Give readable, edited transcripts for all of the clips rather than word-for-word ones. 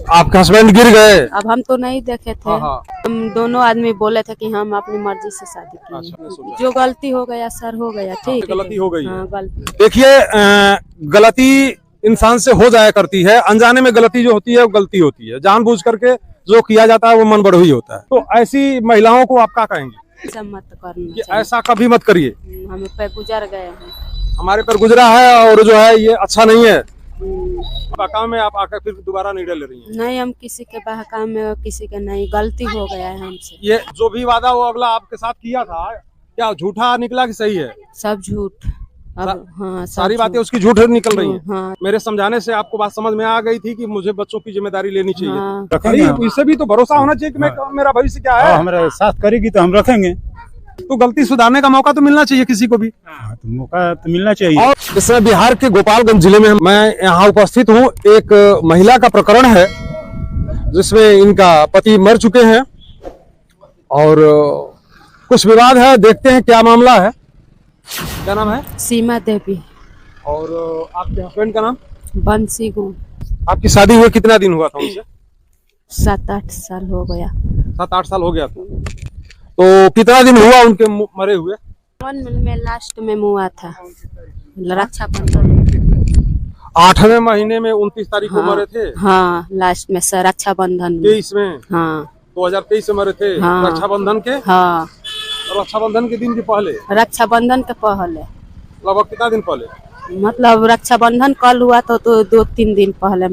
आपके हस्बैंड गिर गए? अब हम तो नहीं देखे थे। हम दोनों आदमी बोले थे कि हम अपनी मर्जी से शादी किए। जो गलती हो गया सर हो गया, ठीक है। गलती हो गई। हाँ, गलती। देखिए गलती इंसान से हो जाया करती है, अनजाने में गलती जो होती है वो गलती होती है, जानबूझ करके जो किया जाता है वो मन बढ़ोही होता है। तो ऐसी महिलाओं को आप क्या कहेंगे? ऐसा मत करना कि ऐसा कभी मत करिए। हम पे गुजर गए हैं। हमारे पर गुजरा है और जो है ये अच्छा नहीं है। बहकाव में आप आकर फिर दोबारा निर्णय ले रही हैं? नहीं, हम किसी के बहकाव में किसी के नहीं, गलती हो गया है हमसे। ये जो भी वादा वो अगला आपके साथ किया था, क्या झूठा निकला कि सही है? सब झूठ। अब हाँ, सारी बातें उसकी झूठ निकल रही हैं। हाँ। मेरे समझाने से आपको बात समझ में आ गई थी कि मुझे बच्चों की जिम्मेदारी लेनी चाहिए। हाँ। रखेंगे, इससे भी तो भरोसा होना चाहिए कि मैं मेरा भविष्य क्या है। हमारे साथ करेगी तो हम रखेंगे। तो गलती सुधारने का मौका तो मिलना चाहिए किसी को भी। तो मौका तो मिलना चाहिए। और इसमें बिहार के गोपालगंज जिले में मैं यहाँ उपस्थित हूँ। एक महिला का प्रकरण है जिसमें इनका पति मर चुके हैं और कुछ विवाद है। देखते हैं क्या मामला है। क्या नाम है? सीमा देवी। और आपके हस्बैंड का नाम? बंसी गुण। आपकी शादी हुए कितना दिन हुआ था उनसे? 7-8 साल हो गया। 7-8 साल हो गया था। तो कितना दिन हुआ उनके मरे हुए? में लास्ट में मुआ था, रक्षाबंधन 8वें महीने में 29 तारीख को मरे थे। हाँ, लास्ट में सर रक्षाबंधन 23 में। हाँ, 2023 में मरे थे। हाँ। रक्षाबंधन के? हाँ, और रक्षाबंधन के दिन के पहले? रक्षाबंधन के पहले। लगभग कितना दिन पहले? मतलब रक्षाबंधन कल हुआ तो 2-3 दिन पहले।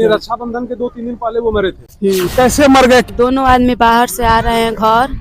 रक्षाबंधन के 2-3 दिन पहले वो मरे थे। कैसे मर गए? दोनों आदमी बाहर से आ रहे हैं घर,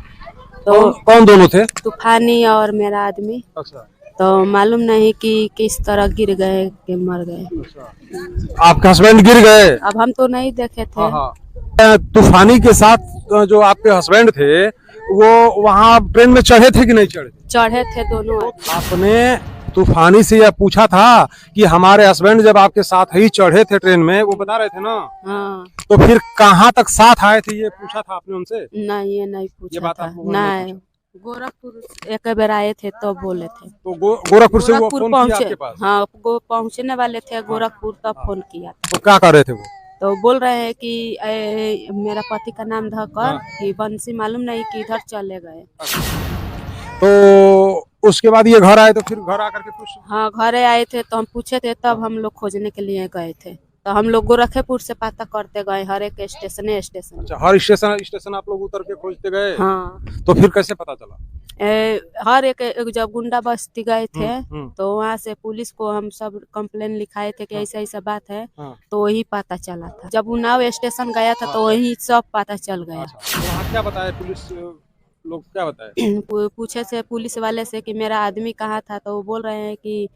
तो कौन दोनों थे? तूफानी और मेरा आदमी। अच्छा। तो मालूम नहीं कि किस तरह गिर गए कि मर गए। अच्छा। आपके हस्बैंड गिर गए? अब हम तो नहीं देखे थे। तूफानी के साथ जो आपके हस्बैंड थे वो वहाँ ट्रेन में चढ़े थे कि नहीं चढ़े? चढ़े थे दोनों। आपने तूफानी से यह पूछा था कि हमारे हस्बैंड जब आपके साथ ही चढ़े थे ट्रेन में, वो बता रहे थे ना? हाँ। तो फिर कहाँ तक साथ आए थे ये पूछा था आपने उनसे? नहीं, ये नहीं पूछा। ये बात था नहीं। गोरखपुर एक बार आए थे तो बोले थे। तो गोरखपुर से वो फोन किया आपके पास? हाँ, पहुँचने वाले थे गोरखपुर, तब फोन किया। तो क्या कर रहे थे वो? तो बोल रहे हैं कि मेरा पति का नाम धकर कि बंसी मालूम नहीं कि इधर चले गए। तो उसके बाद ये घर आए, तो फिर घर आकर के कुछ? हाँ, घरे आए थे तो हम पूछे थे, तब हम लोग खोजने के लिए गए थे। तो हम लोग गोरखपुर से पता करते गए हर एक स्टेशन। अच्छा, हर स्टेशन आप लोग उतर के खोजते गए? हाँ। तो फिर कैसे पता चला? हर एक जब गुंडा बस्ती गए थे तो वहाँ से पुलिस को हम सब कंप्लेन लिखाए थे कि ऐसा ऐसा बात है। तो वही पता चला था। जब उन्नाव स्टेशन गया था तो वही सब पता चल गया। वहाँ क्या बताया पुलिस लोग, क्या बताए? पूछे से पुलिस वाले से कि मेरा आदमी कहाँ था, तो वो बोल रहे हैं कि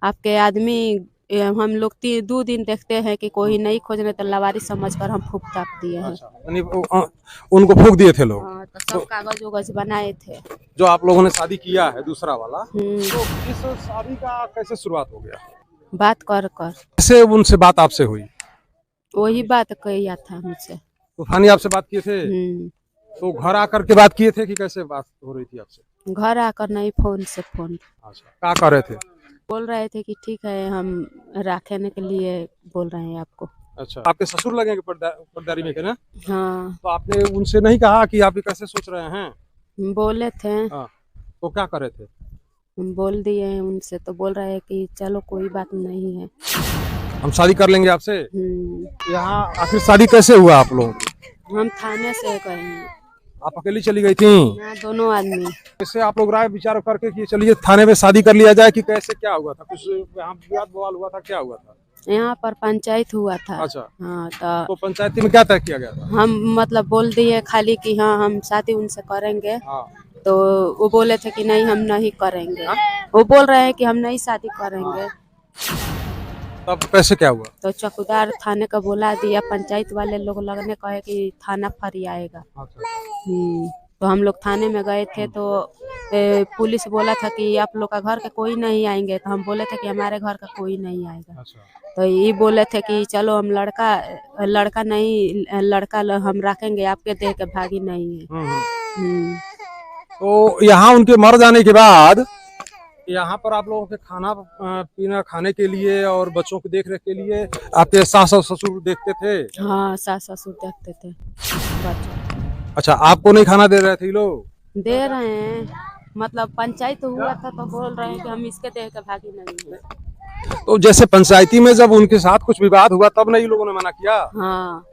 आपके आदमी हम लोग 2 दिन देखते हैं कि कोई नहीं खोजने, तो लवारी समझकर हम फूक ताप दिए हैं। अच्छा, उनको फूक दिए थे लोग? हाँ, तो सब कागज उगज बनाए थे। जो आप लोगों ने शादी किया है दूसरा वाला, तो इस शादी का कैसे शुरुआत हो गया? बात कर कैसे उनसे बात आपसे हुई? वही बात किया था मुझसे। तूफानी आपसे बात किए थे? तो घर आकर के बात किए थे कि कैसे बात हो रही थी आपसे? घर आकर नहीं, फोन से फोन। अच्छा, क्या कर रहे थे? बोल रहे थे कि ठीक है हम रखने के लिए बोल रहे हैं आपको। अच्छा, आपके ससुर लगेंगे पटदारी में के ना? हाँ। तो आपने उनसे नहीं कहा कि आप कैसे सोच रहे हैं? बोले थे। हाँ। तो क्या कर रहे थे? हम बोल दिए हैं उनसे, तो बोल रहे हैं कि चलो कोई बात नहीं है, हम शादी कर लेंगे आपसे। यहाँ आखिर शादी कैसे हुआ आप लोग? हम थाने से गए हैं। आप अकेली चली गई थी? दोनों आदमी। कैसे आप लोग राय विचार करके कि चलिए थाने में शादी कर लिया जाए, कि कैसे क्या हुआ था? कुछ यहाँ विवाद बवाल हुआ था, क्या हुआ था? यहाँ पर पंचायत हुआ था। अच्छा। हाँ, तो पंचायती में क्या तय किया गया था? हम मतलब बोल दिए खाली कि हाँ हम शादी उनसे करेंगे। हाँ। तो वो बोले थे कि नहीं हम नहीं करेंगे। वो बोल रहे हैं कि हम नहीं शादी करेंगे। तब कैसे क्या हुआ? तो चौकीदार थाने का बोला दिया, पंचायत वाले लोग लगने कहे कि थाना फरी आएगा। तो हम लोग थाने में गए थे तो पुलिस बोला था कि आप लोग का घर का कोई नहीं आएंगे। तो हम बोले थे कि हमारे घर का कोई नहीं आएगा। तो ये बोले थे कि चलो हम लड़का नहीं, लड़का हम रखेंगे, आपके देह के भागी नहीं है। तो यहाँ उनके मर जाने के बाद यहाँ पर आप लोगों के खाना पीना खाने के लिए और बच्चों की देख रेख के लिए आपके सास और ससुर देखते थे? हाँ, सास ससुर देखते थे बच्चों। अच्छा, आपको नहीं खाना दे रहे थे ये लोग? दे रहे हैं, मतलब पंचायत हुआ था तो बोल रहे हैं कि हम इसके देख के भागी नहीं है। तो जैसे पंचायती में जब उनके साथ कुछ विवाद हुआ तब नहीं लोगों ने मना किया? हाँ,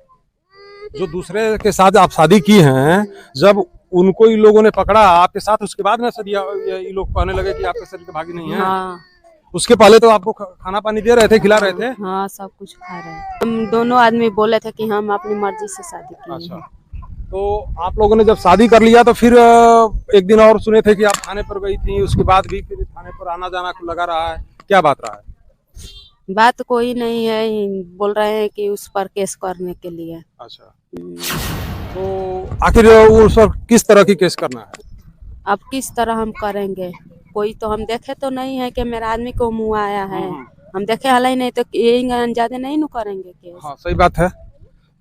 जो दूसरे के साथ आप शादी की हैं, जब उनको इन लोगों ने पकड़ा आपके साथ, उसके बाद में सर ये लोग कहने लगे कि आपके शरीर के भागी नहीं है? हाँ, उसके पहले तो आपको खाना पानी दे रहे थे, खिला रहे थे? हाँ, सब कुछ खा रहे हैं। हम दोनों आदमी बोले थे कि हम अपनी मर्जी से शादी किए अच्छा, हैं। तो आप लोगों ने जब शादी कर लिया तो फिर एक दिन और सुने थे कि आप थाने पर गई थी, उसके बाद भी फिर थाने पर आना जाना लगा रहा है, क्या बात रहा है? बात कोई नहीं है, बोल रहे हैं कि उस पर केस करने के लिए। अच्छा, तो आखिर उस पर किस तरह की केस करना है? अब किस तरह हम करेंगे, कोई तो हम देखे तो नहीं है कि मेरा आदमी को मुँह आया है, हम देखे हाल ही नहीं तो यही अंजादे नहीं न करेंगे केस। हाँ, सही बात है।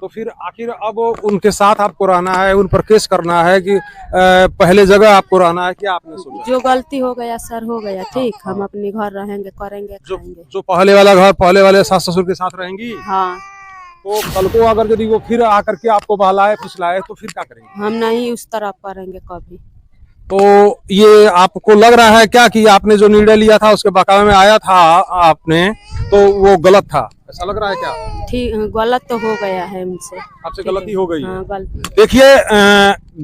तो फिर आखिर अब उनके साथ आपको रहना है, उन पर केस करना है कि पहले जगह आपको रहना है, क्या आपने सोचा? जो गलती हो गया सर हो गया, ठीक, हम अपने घर रहेंगे, करेंगे, जो खाएंगे। जो पहले वाला घर पहले वाले सास ससुर के साथ रहेंगी, हाँ, तो कल को अगर यदि वो फिर आकर के आपको बहलाए फुसलाए तो फिर क्या करेंगे? हम नहीं उस तरह करेंगे कभी। तो ये आपको लग रहा है क्या कि आपने जो निर्णय लिया था उसके बकावे में आया था आपने, तो वो गलत था, ऐसा लग रहा है क्या? ठीक, गलत तो हो गया है हमसे, आपसे ठीक गलती है। हो गई है? हाँ, गलती। देखिए,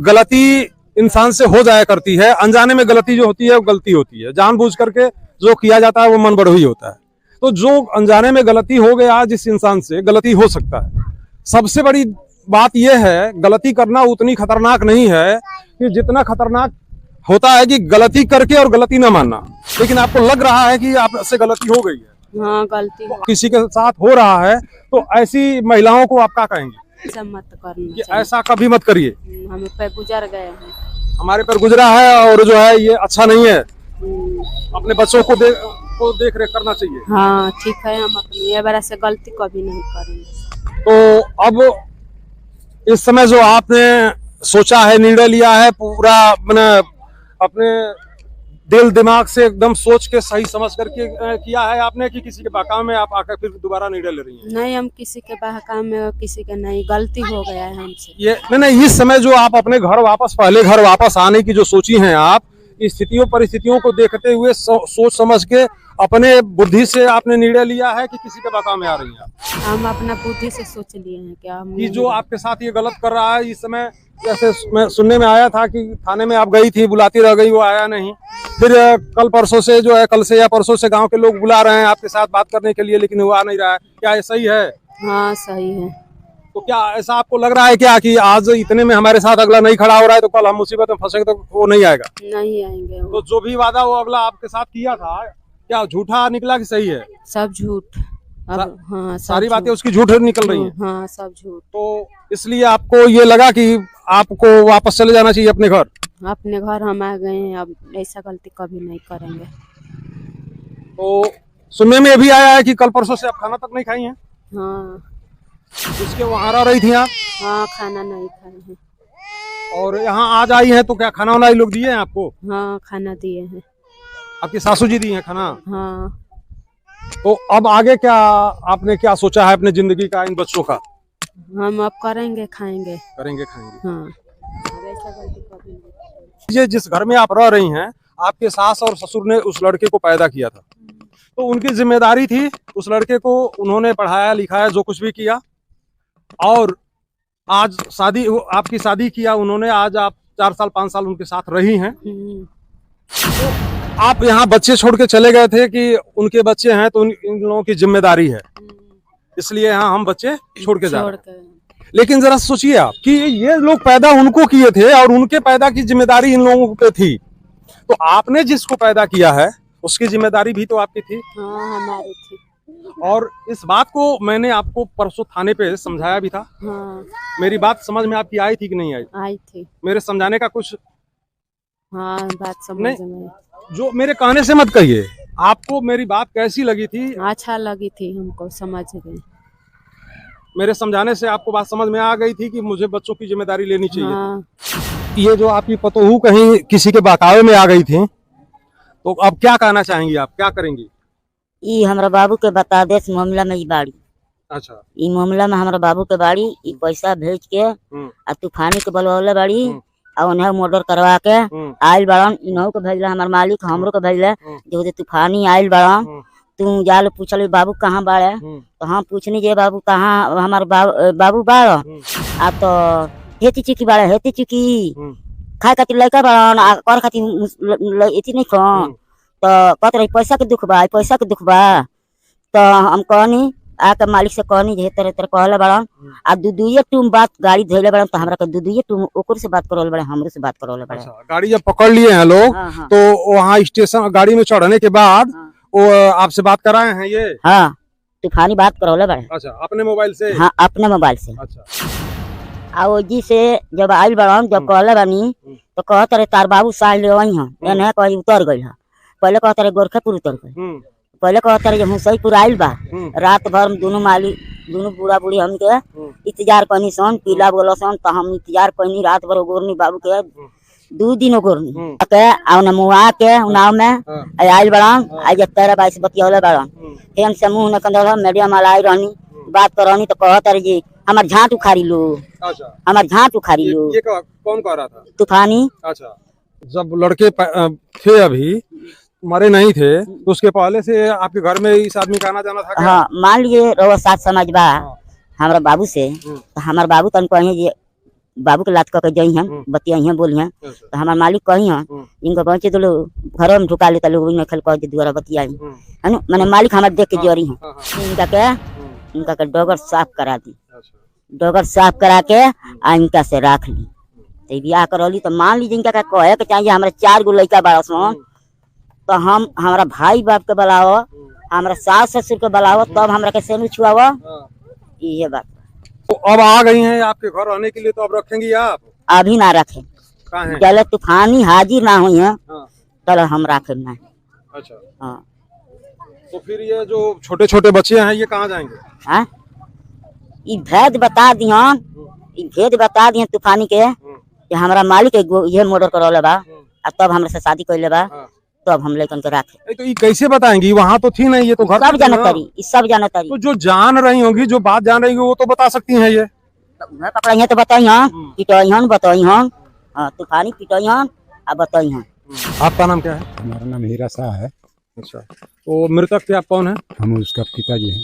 गलती इंसान से हो जाया करती है, अनजाने में गलती जो होती है वो गलती होती है, जानबूझ करके जो किया जाता है वो मन बढ़ोही होता है। तो जो अनजाने में गलती हो गया जिस इंसान से, गलती हो सकता है। सबसे बड़ी बात यह है, गलती करना उतनी खतरनाक नहीं है कि जितना खतरनाक होता है कि गलती करके और गलती न मानना। लेकिन आपको लग रहा है कि आपसे गलती हो गई है, हाँ, गलती हो। किसी के साथ हो रहा है, तो ऐसी महिलाओं को आप क्या कहेंगे? ऐसा मत करना कि चाहिए। ऐसा कभी मत करिए, हम पे गुजर गए हैं। हमारे पर गुजरा है और जो है ये अच्छा नहीं है, अपने बच्चों को देख रेख करना चाहिए। हाँ, ठीक है, हम अपनी ये बार से गलती कभी नहीं करेंगे। तो अब इस समय जो आपने सोचा है, निर्णय लिया है, पूरा मैंने अपने दिल दिमाग से एकदम सोच के सही समझ करके किया है आपने, कि किसी के बहकावे में आप आकर फिर दोबारा निर्णय ले रही हैं? नहीं, हम किसी के बहकावे में और किसी के नहीं, गलती हो गया है हमसे। ये नहीं, इस समय जो आप अपने घर वापस, पहले घर वापस आने की जो सोची हैं आप, स्थितियों परिस्थितियों को देखते हुए सोच समझ के अपने बुद्धि से आपने निर्णय लिया है कि किसी के बहकावे में आ रही हैं? हम अपना बुद्धि से सोच लिए हैं क्या हम कि जो आपके साथ ये गलत कर रहा है इस समय, जैसे मैं सुनने में आया था कि थाने में आप गई थी, बुलाती रह गई, वो आया नहीं, फिर कल परसों से जो है, कल से या परसों से गांव के लोग बुला रहे हैं आपके साथ बात करने के लिए, लेकिन वो आ नहीं रहा है, क्या ये सही है? हाँ, सही है। तो क्या ऐसा आपको लग रहा है क्या कि आज इतने में हमारे साथ अगला नहीं खड़ा हो रहा है तो कल हम मुसीबत में फंसेंगे तो वो नहीं आएगा? नहीं आएंगे वो। तो जो भी वादा वो अगला आपके साथ किया था, क्या झूठा निकला कि सही है? सब झूठ। अब हाँ, सब सारी बातें झूठ। उसकी झूठ निकल रही हैं। हाँ, सब झूठ। तो इसलिए आपको ये लगा कि आपको वापस चले जाना चाहिए अपने घर? अपने घर हम आ गए हैं, अब ऐसा गलती कभी नहीं करेंगे। तो सुनने में भी आया है कि कल परसों से आप खाना तक नहीं खाई हैं, हाँ, जिसके वहां रह रही थी आप, हाँ, खाना नहीं खाए हैं। और यहाँ आज आई हैं, तो क्या खाना वाना ये लोग दिए हैं आपको? हाँ, खाना दिए हैं। आपकी सासू जी दी हैं खाना? हाँ, तो अब आगे क्या आपने क्या सोचा है अपने जिंदगी का, इन बच्चों का? हम अब करेंगे, खाएंगे। करेंगे खाएंगे। हाँ, अब ऐसा गलती कभी नहीं करेंगे। ये जिस घर में आप रह रही हैं, आपके सास और ससुर ने उस लड़के को पैदा किया था, तो उनकी जिम्मेदारी थी, उस लड़के को उन्होंने पढ़ाया लिखाया, जो कुछ भी किया, और आज शादी, आपकी शादी किया उन्होंने, आज आप 4 साल 5 साल उनके साथ रही हैं। तो आप यहाँ बच्चे छोड़ के चले गए थे कि उनके बच्चे हैं तो इन लोगों की जिम्मेदारी है, इसलिए यहाँ हम बच्चे छोड़ के जा रहे हैं। लेकिन जरा सोचिए आप कि ये लोग पैदा उनको किए थे और उनके पैदा की जिम्मेदारी इन लोगों पे थी, तो आपने जिसको पैदा किया है उसकी जिम्मेदारी भी तो आपकी थी। हाँ, हमारी थी। और इस बात को मैंने आपको परसों थाने पे समझाया भी था। हाँ, मेरी बात समझ में आपकी आई थी कि नहीं आई? आई थी। मेरे समझाने का कुछ, हाँ, बात समझ में। जो मेरे कहने से मत कहिए, आपको मेरी बात कैसी लगी थी? अच्छा लगी थी, हमको समझ गए। मेरे समझाने से आपको बात समझ में आ गई थी कि मुझे बच्चों की जिम्मेदारी लेनी चाहिए। हाँ, ये जो आपकी पतोहू कहीं किसी के बहकावे में आ गई थी, तो अब क्या कहना चाहेंगी आप, क्या करेंगी? ई हमरा बाबू के बता दे इस मामला में ई बाड़ी, अच्छा। ई मामला में हमरा बाबू के बाड़ी ई पैसा भेज के आ तूफानी के बलवले बाड़ी और उन्हें मर्डर करवा के आयल बड़न, इनहु के भेजला हमार मालिक, हमरो के भेजला जो तूफानी आयल बड़न। तू जाल पूछल बाबू कहाँ बाड़े, तो हम पूछनी जे बाबू कहाँ, हमार बाबू बाड़ आ तो हेती चुकी बाड़े, हेती चुकी खाए खातिर लड़का बड़न आ कर खातिर इतनी नहीं खो, तो कहते रही पैसा के दुख बा, पैसा के दुख बा। तो हम कहनी आके मालिक से कहनी जे तरह तरह कहले बड़न आ दुइये टूम बात गाड़ी धइले बड़न, तो हमरा के दुइये टूम ओकर से बात करल बड़े, हमरे से बात करल बड़े। अच्छा, गाड़ी जब पकड़ लिए हैं लोग तो वहाँ स्टेशन गाड़ी में चढ़ने के बाद वो आपसे बात कराए हैं ये? हाँ, तूफानी बात करौले बड़े। अच्छा, अपने मोबाइल से? हाँ, अपने मोबाइल से। अच्छा। आ जी से जब आयल बड़न, जब कहले बानी तो कहत रहे तार बाबू साल ले वही हैं, एने कहीं उतर गई है। पहले कहत रहे गोरखेपुर उतर गई, पहले कहत रहे हुसैपुर आयल बा। रात भर दोनों मालिक दोनों बूढ़ा बूढ़ी हमके इंतजार कनी सन, पीला बोलो सन, तो हम इंतजार कनी रात भर गोरनी बाबू के 2 दिन गोरनी के आ मुआ के उनाव में आयल बड़न। आज 13-22 बतियौले बड़न, फेन से मुंह न कंदल मीडियम वाला आई रहनी बात करनी तो कहत रहे जी हमार झाट उखाड़ी लो। अच्छा, हमार झाट उखाड़ी लो। ये कौन कह रहा था? तूफानी। अच्छा, जब लड़के थे अभी मरे नहीं थे तो उसके पहले से आपके घर में इस आदमी का आना जाना था क्या? हाँ, मान लीजिए रवा साथ समझ बा हमारा बाबू से, तो हमार बाबू तन कही जे बाबू के लात के जई हैं बतियाई हैं बोली हैं, तो हमार मालिक कही हैं इनको पहुंचे तो लोग घर में ढुका लेता लोग न खेल कह दुआरा बतियाई है ना, माने मालिक हमारे देख के जरी हैं। इनका के डगर साफ करा दी, डगर साफ करा के आ इनका से राख ली। तो बियाह करौली तो मान लीजिए इनका कहे के चाहिए हमारे 4 गो लड़का बड़ा सन, तो हम हमारा भाई बाप के बुलाओ, हमारा सास ससुर के बुलाओ, तब हमरा के सेनु छुआव। ये बात तो अब आ गई हैं आपके घर रहने के लिए, तो अब रखेंगी आप? अभी ना रखे, चले तूफानी हाजिर ना हुई है चलो हम राखे ना। अच्छा। हाँ, तो फिर ये जो छोटे छोटे बच्चे हैं ये कहाँ जाएंगे? हाँ, ई भेद बता दिहन, ई भेद बता दिहन तूफानी के कि हमारा मालिक ये मर्डर करौले बा आ तब हमरा से शादी कइले बा, तब हम लेकर के राखे। तो ये कैसे बताएंगी? वहाँ तो थी नहीं, ये तो घर सब जानकारी, सब जानकारी। तो जो जान रही होंगी, जो बात जान रही होंगी वो तो बता सकती हैं। ये पकड़ाई तो बताई हन, पिटाई हन, बताई हन, तूफानी पिटाई हन आ बताई हन। आपका नाम क्या है? हमारा नाम हीरा शाह है। अच्छा, तो मृतक के आप कौन है? हम उसका पिताजी हैं।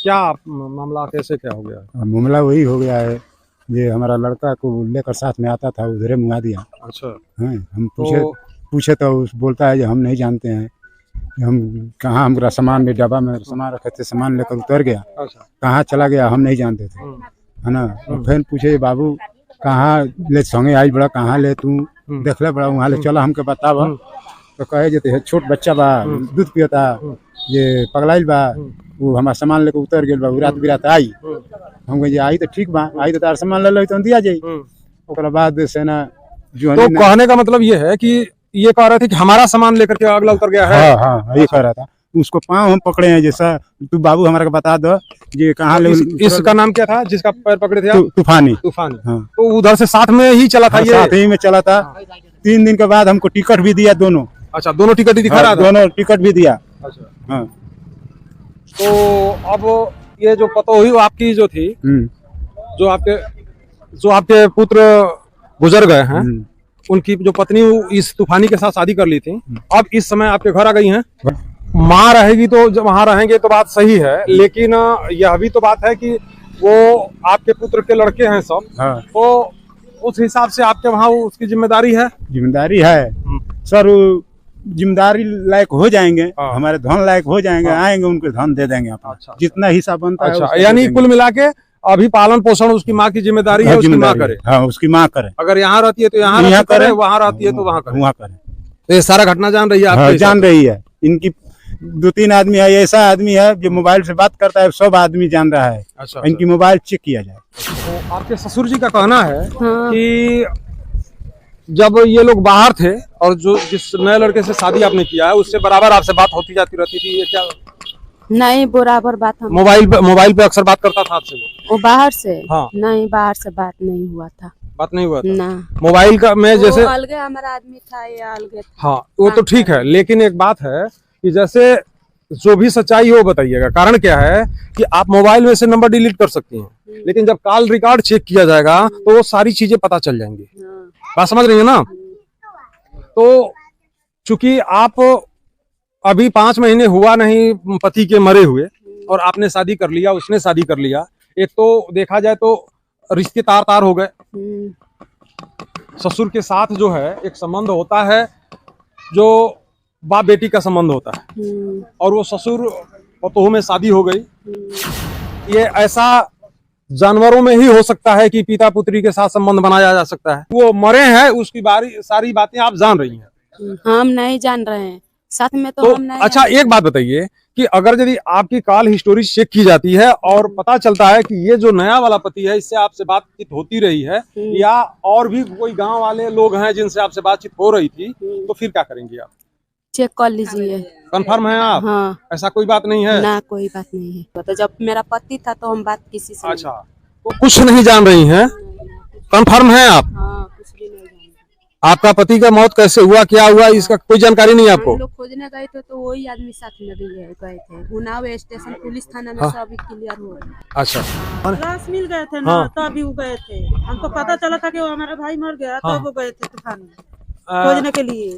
क्या मामला कैसे क्या हो गया? मामला वही हो गया है, ये हमारा लड़का को लेकर साथ में आता था, उधरे मुआ दिया। अच्छा। हम पूछे तो बोलता है कि हम नहीं जानते हैं, हम कहाँ, हमारा सामान में डब्बा में सामान रखे थे, सामान लेकर उतर गया। अच्छा। कहाँ चला गया हम नहीं जानते थे, है ना। फिर पूछे बाबू कहाँ ले संगे आई बड़ा, कहाँ ले तू देख ले बड़ा, वहाँ ले चला हमके बतावा। तो कहे जे छोट बच्चा बा दूध पियता, ये पगलाइल बा, वो हमारा सामान लेकर उतर गया बा, रात बिरात आई। हम कहे आई तो ठीक बा, आई तो तार सामान ले लो तो दिया जाये। ओकरा बाद से ना जो तो कहने का मतलब ये है कि ये कह रहे थे कि हमारा सामान लेकर के अगला उतर गया है। हाँ, ये कह रहा था। उसको पाँव हम पकड़े हैं, जैसा तू बाबू हमारा बता दो ये कहाँ ले। इसका नाम क्या था जिसका पैर पकड़े थे आप? तूफानी। तूफानी। हाँ। तो उधर से साथ में ही चला था? ये साथ ही में चला था। 3 दिन के बाद हमको टिकट भी दिया दोनों। अच्छा, दोनों टिकट ही दिखा रहा था? दोनों टिकट भी दिया। अच्छा। हाँ। तो अब ये जो पतोही आपकी जो थी, जो आपके पुत्र गुजर गए हैं, उनकी जो पत्नी इस तूफानी के साथ शादी कर ली थी, अब इस समय आपके घर आ गई हैं। माँ रहेगी तो जब वहाँ रहेंगे तो बात सही है, लेकिन यह भी तो बात है कि वो आपके पुत्र के लड़के हैं सब। हाँ। तो उस हिसाब से आपके वहाँ उसकी जिम्मेदारी है? जिम्मेदारी है सर, जिम्मेदारी लायक हो जाएंगे। हाँ। हमारे धन लायक हो जाएंगे। हाँ। आएंगे उनको धन दे देंगे अपना। अच्छा। जितना हिसाब बनता है। अच्छा, यानी कुल मिला के अभी पालन पोषण उसकी माँ की जिम्मेदारी है, उसकी माँ करे। हाँ, उसकी माँ करे। अगर यहाँ रहती है तो यहाँ करे, वहाँ रहती है तो वहाँ करे। तो ये सारा घटना जान रही है आप? हाँ, जान रही है। इनकी 2-3 आदमी है, ऐसा आदमी है जो मोबाइल से बात करता है, सब आदमी जान रहा है। अच्छा। इनकी मोबाइल चेक किया जाए। तो आपके ससुर जी का कहना है कि जब ये लोग बाहर थे और जो जिस नए लड़के से शादी आपने किया है उससे बराबर आपसे बात होती जाती रहती थी, ये क्या? नहीं, बराबर बात हम मोबाइल पे अक्सर बात करता था आपसे? वो बाहर से? हाँ। नहीं, बाहर से बात नहीं हुआ था। बात नहीं हुआ था। ना मोबाइल का मैं जैसे अलगे हमारा आदमी था, ये अलगे था। हाँ वो तो ठीक है, लेकिन एक बात है कि जैसे जो भी सच्चाई हो बताइएगा। कारण क्या है कि आप मोबाइल में से नंबर डिलीट कर सकती हैं, लेकिन जब कॉल रिकॉर्ड चेक किया जाएगा तो वो सारी चीजें पता चल जाएंगी। बात समझ रही है ना? तो चूंकि आप अभी 5 महीने हुआ नहीं पति के मरे हुए और आपने शादी कर लिया, उसने शादी कर लिया, एक तो देखा जाए तो रिश्ते तार तार हो गए। ससुर के साथ जो है एक संबंध होता है जो बाप बेटी का संबंध होता है, और वो ससुर पतोह में शादी हो गई। ये ऐसा जानवरों में ही हो सकता है कि पिता पुत्री के साथ संबंध बनाया जा सकता है। वो मरे हैं, उसकी सारी बातें आप जान रही हैं। हम नहीं जान रहे हैं, साथ में तो हम नहीं। अच्छा एक बात बताइए कि अगर यदि आपकी कॉल हिस्टोरी चेक की जाती है और पता चलता है कि ये जो नया वाला पति है इससे आपसे बातचीत होती रही है, या और भी कोई गांव वाले लोग हैं जिनसे आपसे बातचीत हो रही थी, तो फिर क्या करेंगे आप? चेक कर लीजिए। कंफर्म है आप? हाँ। ऐसा कोई बात नहीं है ना, कोई बात नहीं है। तो जब मेरा पति था तो हम बात किसी से अच्छा, तो कुछ नहीं जान रही हैं? कंफर्म है आप? हाँ, कुछ भी नहीं जानते। आपका पति का मौत कैसे हुआ, क्या हुआ, इसका कोई जानकारी नहीं है आपको? हम लोग खोजने गए थे तो वही आदमी साथ में भी गए थे। उन्नाव स्टेशन पुलिस थाना में सब क्लियर हो गया। अच्छा, लाश मिल गए थे ना, तभी वो गए थे। हमको पता चला था कि वो हमारा भाई मर गया, तब वो गए थे तूफान में खोजने के लिए।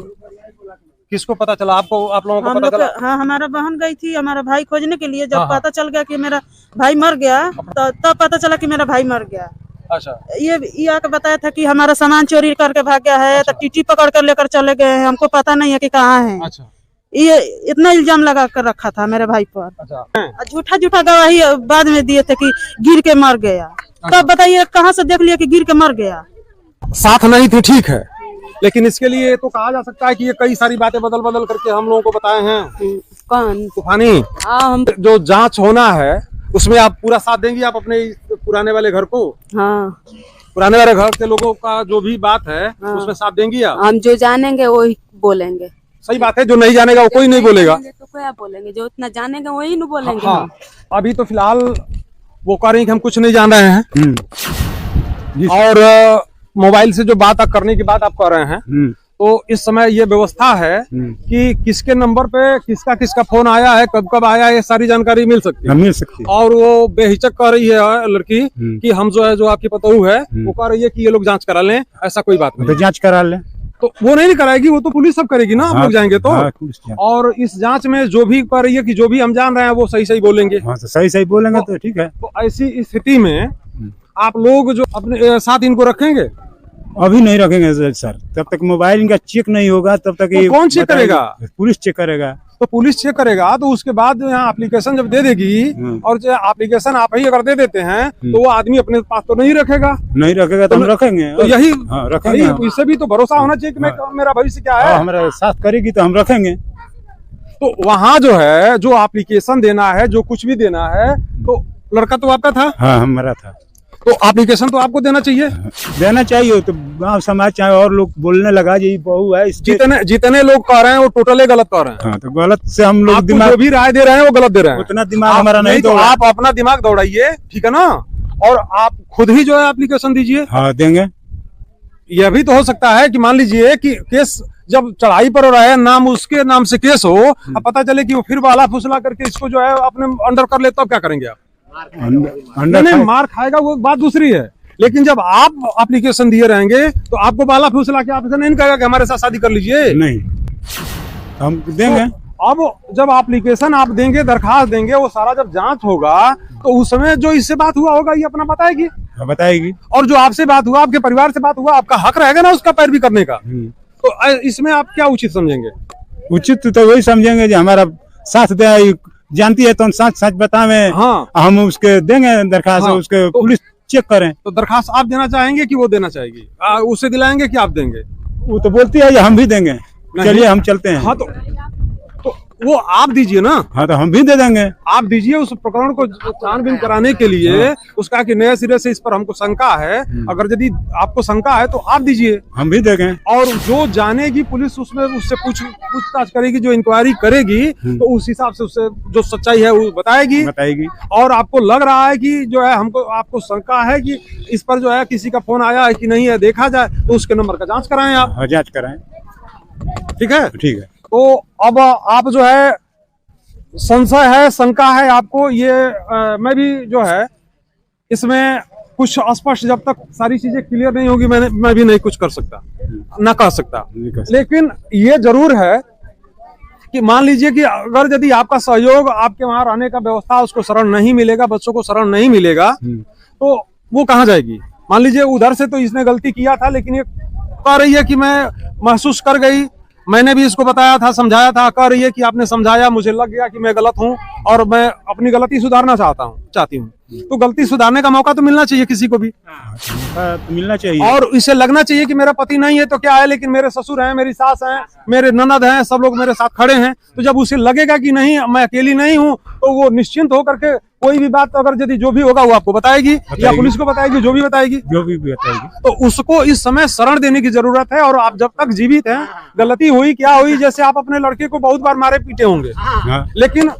किसको पता चला? आपको? आप लोगों को हम पता लोग चला? हाँ, हमारा बहन गई थी हमारा भाई खोजने के लिए। जब पता चल गया कि मेरा भाई मर गया, तब पता चला कि मेरा भाई मर गया। अच्छा, ये आके बताया था कि हमारा सामान चोरी करके भाग गया है। तो टीटी पकड़ कर लेकर चले गए हैं, हमको पता नहीं है कि कहाँ है। अच्छा, ये इतना इल्जाम लगा कर रखा था मेरे भाई पर। अच्छा, झूठा झूठा गवाही बाद में दिए थे कि गिर के मर गया। तब बताइए कहाँ से देख लिया कि गिर के मर गया? साथ नहीं थे, ठीक है, लेकिन इसके लिए तो कहा जा सकता है कि ये कई सारी बातें बदल बदल करके हम लोगों को बताए हैं। कौन? तूफानी, हाँ, हम जो जांच होना है उसमें आप पूरा साथ देंगी आप अपने पुराने वाले घर को? हाँ, पुराने वाले घर के लोगों का जो भी बात है उसमें साथ देंगी आप? हम जो जानेंगे वही बोलेंगे। सही बात है, जो नहीं जानेगा वो कोई नहीं बोलेगा। तो क्या बोलेंगे? जो उतना जानेंगे वही नहीं बोलेंगे। हाँ, अभी तो फिलहाल वो कह रही हैं कि हम कुछ नहीं जान रहे हैं, और मोबाइल से जो बात करने की बात आप कर रहे हैं, तो इस समय ये व्यवस्था है कि किसके नंबर पे किसका किसका फोन आया है, कब कब आया है, ये सारी जानकारी मिल सकती है। मिल सकती है। और वो बेहिचक कह रही है लड़की कि हम जो है, जो आपकी पतोहू है, वो कह रही है कि ये लोग जांच करा लें। ऐसा कोई बात नहीं, तो जांच करा लें। तो वो नहीं कराएगी, वो तो पुलिस सब करेगी ना। आप लोग जाएंगे तो। और इस जांच में जो भी कह रही है कि जो भी हम जान रहे हैं वो सही सही बोलेंगे। हाँ, तो सही सही बोलेंगे तो ठीक है। तो ऐसी स्थिति में आप लोग जो अपने साथ इनको रखेंगे? अभी नहीं रखेंगे सर, जब तक मोबाइल इनका चेक नहीं होगा तब तक। तो कौन चेक करेगा? पुलिस चेक करेगा। तो पुलिस चेक करेगा, तो उसके बाद यहाँ एप्लीकेशन जब दे देगी, और जो एप्लीकेशन आप ही अगर दे देते हैं तो वो आदमी अपने पास तो नहीं रखेगा। नहीं रखेगा तो हम रखेंगे। तो यही रखेंगे। इससे भी तो भरोसा होना चाहिए कि मेरा भविष्य क्या है। हमारा साथ करेगी तो हम रखेंगे। तो वहाँ जो है, जो एप्लीकेशन देना है, जो कुछ भी देना है, तो लड़का तो आपका था। हाँ, हमारा था। तो एप्लीकेशन तो आपको देना चाहिए। देना चाहिए। तो गांव समाज चाहे और लोग बोलने लगा यही बहू है। जितने लोग कह रहे हैं वो टोटली गलत कह रहे हैं। हाँ, तो गलत से हम लोग दिमाग जो भी राय दे रहे हैं वो गलत दे रहे हैं। उतना दिमाग हमारा नहीं। तो आप अपना दिमाग दौड़ाइए, ठीक है ना, और आप खुद ही जो है एप्लीकेशन दीजिए। हाँ, देंगे। यह भी तो हो सकता है कि मान लीजिए कि केस जब चढ़ाई पर हो रहा है, नाम उसके नाम से केस हो, अब पता चले कि वो फिर वाला फुसला करके इसको जो है अपने अंडर कर ले, तब क्या करेंगे आप? नहीं, मार खाएगा वो बात दूसरी है, लेकिन जब आप एप्लीकेशन दिए रहेंगे तो आपको बाला फुसला के आपसे नहीं कहेगा कि हमारे साथ शादी कर लीजिए। नहीं, हम देंगे। तो अब जब एप्लीकेशन आप देंगे, दरखास्त देंगे, वो सारा जब जांच होगा तो उस समय जो इससे बात हुआ होगा ये अपना बताएगी। बताएगी। और जो आपसे बात हुआ, आपके परिवार से बात हुआ, आपका हक रहेगा ना उसका पैरवी करने का। तो इसमें आप क्या उचित समझेंगे? उचित तो वही समझेंगे जो हमारा साथ दे, जानती है तो सच सच बतावे। हाँ, हम उसके देंगे दरखास्त। हाँ, उसके तो पुलिस चेक करें। तो दरखास्त आप देना चाहेंगे कि वो देना चाहेगी? उसे दिलाएंगे कि आप देंगे? वो तो बोलती है हम भी देंगे। चलिए हम चलते हैं। हाँ, तो वो आप दीजिए ना। हाँ तो हम भी दे देंगे। आप दीजिए उस प्रकरण को छानबीन कराने के लिए। उसका कि नए सिरे से इस पर हमको शंका है, अगर यदि आपको शंका है तो आप दीजिए, हम भी देंगे। और जो जानेगी पुलिस उसमें उससे पूछताछ करेगी, जो इंक्वायरी करेगी तो उस हिसाब से उससे जो सच्चाई है वो बताएगी। और आपको लग रहा है कि जो है हमको आपको शंका है कि इस पर जो है किसी का फोन आया है कि नहीं है, देखा जाए तो उसके नंबर का जांच कराएं आप। जांच कराएं। ठीक है। तो अब आप जो है संशय है, शंका है आपको, ये मैं भी जो है इसमें कुछ स्पष्ट जब तक सारी चीजें क्लियर नहीं होगी मैं भी नहीं कुछ कर सकता, ना कह सकता। लेकिन ये जरूर है कि मान लीजिए कि अगर यदि आपका सहयोग, आपके वहां रहने का व्यवस्था उसको शरण नहीं मिलेगा, बच्चों को शरण नहीं मिलेगा, तो वो कहाँ जाएगी। मान लीजिए उधर से तो इसने गलती किया था, लेकिन ये कह रही है कि मैं महसूस कर गई, मैंने भी इसको बताया था, समझाया था। कह रही है कि आपने समझाया, मुझे लग गया कि मैं गलत हूं और मैं अपनी गलती सुधारना चाहती हूं। तो गलती सुधारने का मौका तो मिलना चाहिए किसी को भी, मिलना चाहिए। और इसे लगना चाहिए कि मेरा पति नहीं है तो क्या है, लेकिन मेरे ससुर हैं, मेरी सास हैं, मेरे ननद हैं, सब लोग मेरे साथ खड़े हैं। तो जब उसे लगेगा कि नहीं मैं अकेली नहीं हूँ, तो वो निश्चिंत होकर के कोई भी बात अगर यदि जो भी होगा वो आपको बताएगी या पुलिस को बताएगी, जो भी बताएगी। तो उसको इस समय शरण देने की जरूरत है। और आप जब तक जीवित हैं, गलती हुई क्या हुई, जैसे आप अपने लड़के को बहुत बार मारे पीटे होंगे, लेकिन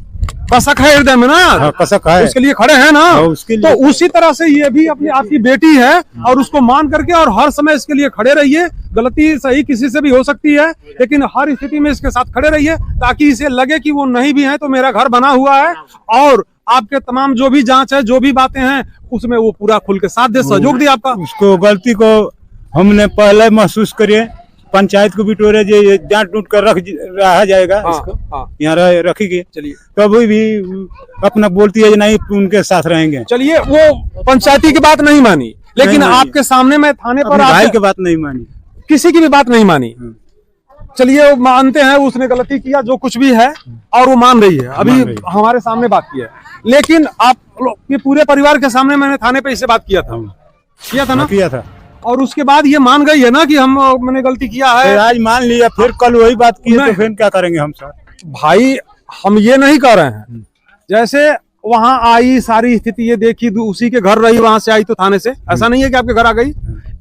कसक है हृदय में ना, कसक है, उसके लिए खड़े हैं ना। तो उसी तरह से ये भी अपनी आपकी बेटी है और उसको मान करके और हर समय इसके लिए खड़े रहिए। गलती सही किसी से भी हो सकती है, लेकिन हर स्थिति में इसके साथ खड़े रहिए, ताकि इसे लगे कि वो नहीं भी है तो मेरा घर बना हुआ है। और आपके तमाम जो भी जांच है, जो भी बातें हैं, उसमें वो पूरा खुल के साथ दे, सहयोग दे आपका। उसको गलती को हमने पहले महसूस करिए, पंचायत को बिटोरे जे जांच टूट कर रहा जाएगा। इसको यहाँ रखेगी, चलिए कभी भी अपना बोलती है नहीं, उनके साथ रहेंगे। चलिए, वो पंचायती की बात नहीं मानी, लेकिन आपके सामने मैं थाने पर भाई की बात नहीं मानी, किसी की भी बात नहीं मानी। चलिए, वो मानते हैं उसने गलती किया, जो कुछ भी है, और वो मान रही है, अभी हमारे सामने बात की है। लेकिन आप ये पूरे परिवार के सामने मैंने थाने पे इससे बात किया था ना, किया था। और उसके बाद ये मान गई है ना कि मैंने गलती किया है। आज मान लिया, फिर कल वही बात की है, तो फिर क्या करेंगे हम सर? भाई हम ये नहीं कर रहे हैं, जैसे वहां आई सारी स्थिति ये देखी, उसी के घर रही, वहां से आई तो थाने से, ऐसा नहीं है कि आपके घर आ गई।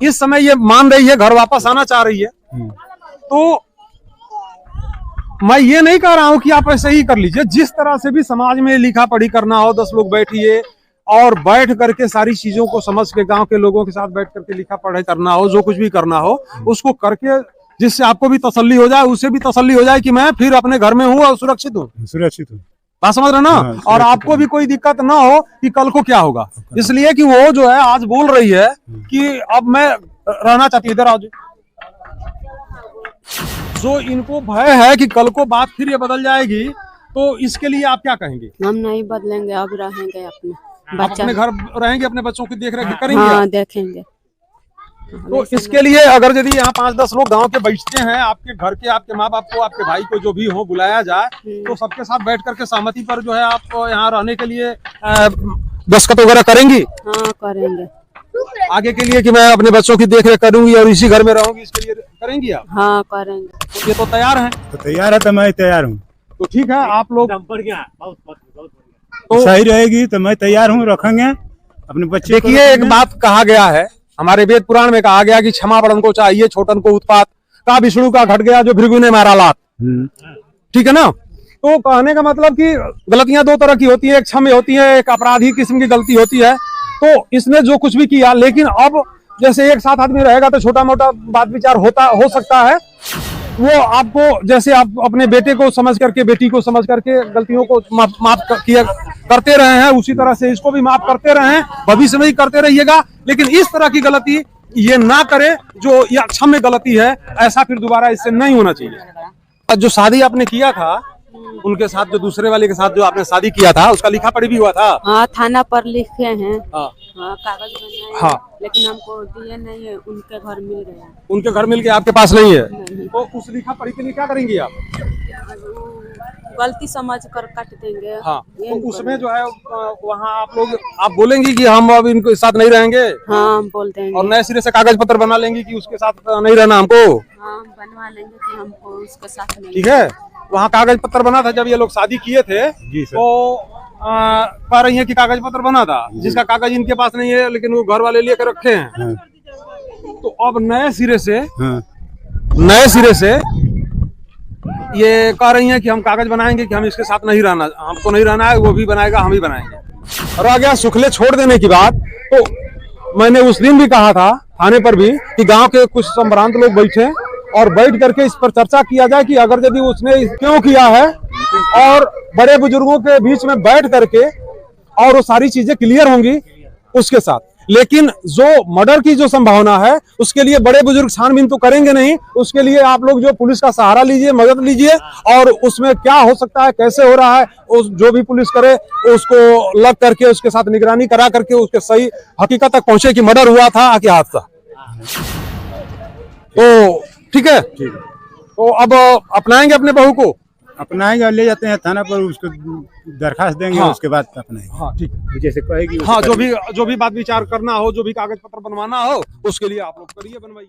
इस समय ये मान रही है, घर वापस आना चाह रही है। तो मैं ये नहीं कह रहा हूं कि आप ऐसे ही कर लीजिए। जिस तरह से भी समाज में लिखा पढ़ी करना हो, 10 लोग बैठिए और बैठ करके सारी चीजों को समझ के, गांव के लोगों के साथ बैठ करके लिखा पढ़ाई करना हो, जो कुछ भी करना हो उसको करके, जिससे आपको भी तसल्ली हो जाए, उसे भी तसल्ली हो जाए कि मैं फिर अपने घर में हूँ और सुरक्षित हूँ। बात समझ रहे ना। और आपको भी कोई दिक्कत ना हो कि कल को क्या होगा। इसलिए कि वो जो है आज बोल रही है कि अब मैं रहना चाहती हूँ, इधर आओ जी। जो इनको भय है कि कल को बात फिर ये बदल जाएगी, तो इसके लिए आप क्या कहेंगे? हम नहीं बदलेंगे, अब रहेंगे अपने घर रहेंगे, अपने बच्चों की देख रेख करेंगे। हाँ, देखेंगे। तो इसके लिए अगर यदि यहाँ 5-10 लोग गांव के बैठते हैं, आपके घर के, आपके माँ बाप को, आपके भाई को, जो भी हो, बुलाया जाए, तो सबके साथ बैठ करके सहमति पर जो है आप यहाँ रहने के लिए दस्तखत वगैरह करेंगी? हाँ, करेंगे। आगे के लिए कि मैं अपने बच्चों की देख रेख करूंगी और इसी घर में रहूंगी, इसके लिए करेंगी आप? हाँ, करेंगे। तो ये तो तैयार है? तो तैयार है, तो मैं तैयार हूँ। तो ठीक है, आप लोग तो सही रहेगी तो मैं तैयार हूँ, रखेंगे अपने बच्चे। देखिए, एक बात कहा गया है, हमारे वेद पुराण में कहा गया कि क्षमा बड़न को चाहिए, छोटन को उत्पात का, विष्णु का घट गया जो भृगु ने मारा लात। ठीक है ना। तो कहने का मतलब कि गलतियां 2 तरह की होती है, एक क्षम्य होती है, एक अपराधी किस्म की गलती होती है। तो इसने जो कुछ भी किया, लेकिन अब जैसे एक साथ आदमी रहेगा तो छोटा मोटा बात विचार हो सकता है। वो आपको, जैसे आप अपने बेटे को समझ करके, बेटी को समझ करके गलतियों को माफ करते रहे हैं, उसी तरह से इसको भी माफ करते रहे हैं, भविष्य में ही करते रहिएगा। लेकिन इस तरह की गलती ये ना करे जो ये क्षम्य गलती है, ऐसा फिर दोबारा इससे नहीं होना चाहिए। जो शादी आपने किया था उनके साथ, जो दूसरे वाले के साथ जो आपने शादी किया था, उसका लिखा पढ़ी भी हुआ था? हाँ, थाना पर लिखे हैं। हाँ, कागज बनाए। हाँ, लेकिन हमको दिए नहीं है, उनके घर मिल गया। उनके घर मिल गया, आपके पास नहीं है? तो उस लिखा पढ़ी के लिए क्या करेंगी आप? गलती समझ कर काट देंगे। हाँ, तो उसमें जो है वहाँ आप बोलेंगी कि हम अब इनके साथ नहीं रहेंगे? हाँ, हम बोल देंगे। और नए सिरे से कागज पत्र बना लेंगी कि उसके साथ नहीं रहना हमको? हाँ, बनवा लेंगे कि हमको उसके साथ नहीं। ठीक है। वहाँ कागज पत्र बना था जब ये लोग शादी किए थे। जी सर। तो कह रही है कि कागज पत्र बना था, जिसका कागज इनके पास नहीं है, लेकिन वो घर वाले लेकर रखे हैं। हाँ। तो अब नए सिरे से हाँ। ये कह रही हैं कि हम कागज बनाएंगे कि हम इसके साथ नहीं रहना, हमको नहीं रहना है, वो भी बनाएगा, हम ही बनाएंगे। और आ गया सुखले छोड़ देने की बात। तो मैंने उस दिन भी कहा था थाने पर भी कि गांव के कुछ संभ्रांत लोग बैठे और बैठ करके इस पर चर्चा किया जाए कि अगर यदि उसने क्यों किया है, और बड़े बुजुर्गों के बीच में बैठ करके और वो सारी चीजें क्लियर होंगी उसके साथ। लेकिन जो मर्डर की जो संभावना है उसके लिए बड़े बुजुर्ग छानबीन तो करेंगे नहीं, उसके लिए आप लोग जो पुलिस का सहारा लीजिए, मदद लीजिए, और उसमें क्या हो सकता है, कैसे हो रहा है, उस जो भी पुलिस करे उसको लग करके उसके साथ निगरानी करा करके उसके सही हकीकत तक पहुंचे कि मर्डर हुआ था कि हादसा। तो ठीक है, तो अब अपनाएंगे अपने बहू को, अपनाएंगे और ले जाते हैं थाना पर, उसको दरखास्त देंगे। हाँ। उसके बाद अपनाएंगे। हाँ ठीक है, जैसे कहेगी हाँ जो भी बात विचार करना हो, जो भी कागज पत्र बनवाना हो, उसके लिए आप लोग करिए, बनवाइए।